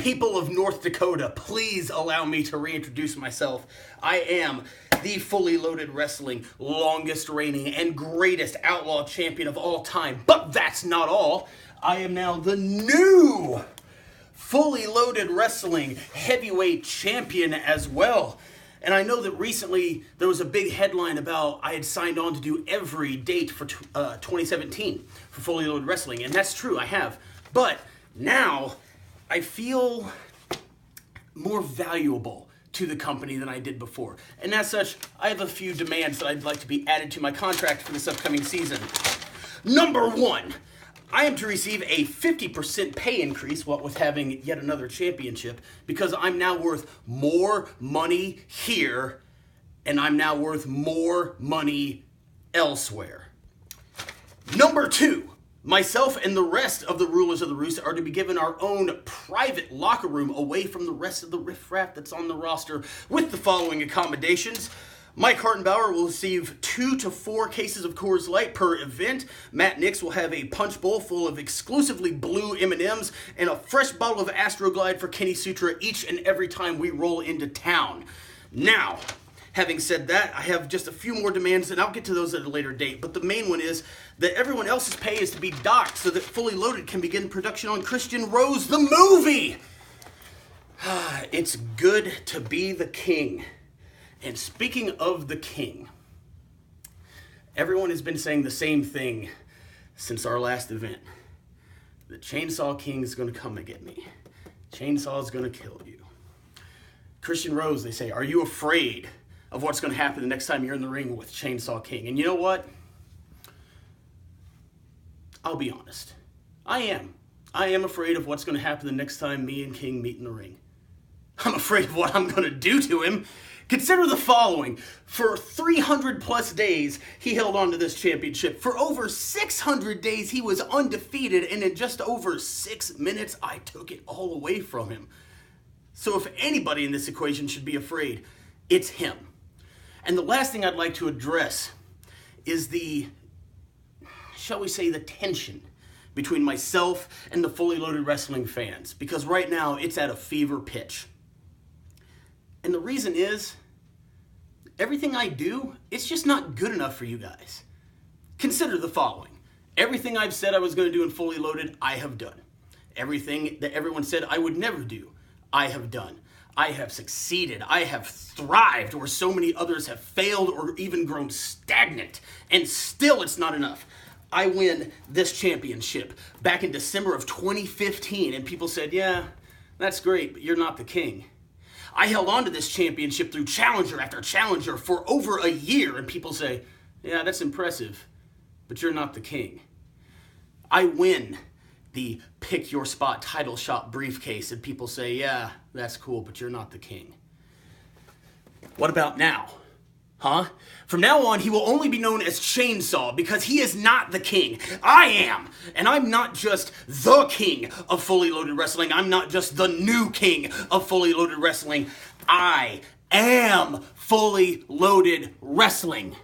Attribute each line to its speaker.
Speaker 1: People of North Dakota, please allow me to reintroduce myself. I am the Fully Loaded Wrestling longest reigning and greatest outlaw champion of all time. But that's not all. I am now the new Fully Loaded Wrestling heavyweight champion as well. And I know that recently there was a big headline about I had signed on to do every date for 2017 for Fully Loaded Wrestling. And that's true, I have. But now I feel more valuable to the company than I did before. And as such, I have a few demands that I'd like to be added to my contract for this upcoming season. Number one, I am to receive a 50% pay increase, what with having yet another championship, because I'm now worth more money here, and I'm now worth more money elsewhere. Number two, myself and the rest of the Rulers of the Roost are to be given our own private locker room away from the rest of the riffraff that's on the roster with the following accommodations. Mike Hartenbauer will receive 2 to 4 cases of Coors Light per event. Matt Nix will have a punch bowl full of exclusively blue M&Ms and a fresh bottle of Astroglide for Kenny Sutra each and every time we roll into town. Now, having said that, I have just a few more demands, and I'll get to those at a later date. But the main one is that everyone else's pay is to be docked so that Fully Loaded can begin production on Christian Rose, the movie. It's good to be the king. And speaking of the king, everyone has been saying the same thing since our last event. The Chainsaw King is going to come and get me. Chainsaw is going to kill you. Christian Rose, they say, are you afraid of what's going to happen the next time you're in the ring with Chainsaw King? And you know what? I'll be honest. I am. I am afraid of what's going to happen the next time me and King meet in the ring. I'm afraid of what I'm going to do to him. Consider the following. For 300 plus days, he held on to this championship. For over 600 days, he was undefeated. And in just over 6 minutes, I took it all away from him. So if anybody in this equation should be afraid, it's him. And the last thing I'd like to address is the, shall we say, the tension between myself and the Fully Loaded Wrestling fans. Because right now, it's at a fever pitch. And the reason is, everything I do, it's just not good enough for you guys. Consider the following. Everything I've said I was going to do in Fully Loaded, I have done. Everything that everyone said I would never do, I have done. I have succeeded. I have thrived where so many others have failed or even grown stagnant. And still it's not enough. I win this championship back in December of 2015, and people said, yeah, that's great, but you're not the king. I held on to this championship through challenger after challenger for over a year, and people say, yeah, that's impressive, but you're not the king. I win the pick your spot title shot briefcase, and people say, yeah, that's cool, but you're not the king. What about now? Huh? From now on, he will only be known as Chainsaw because he is not the king. I am. And I'm not just the king of Fully Loaded Wrestling. I'm not just the new king of Fully Loaded Wrestling. I am Fully Loaded Wrestling.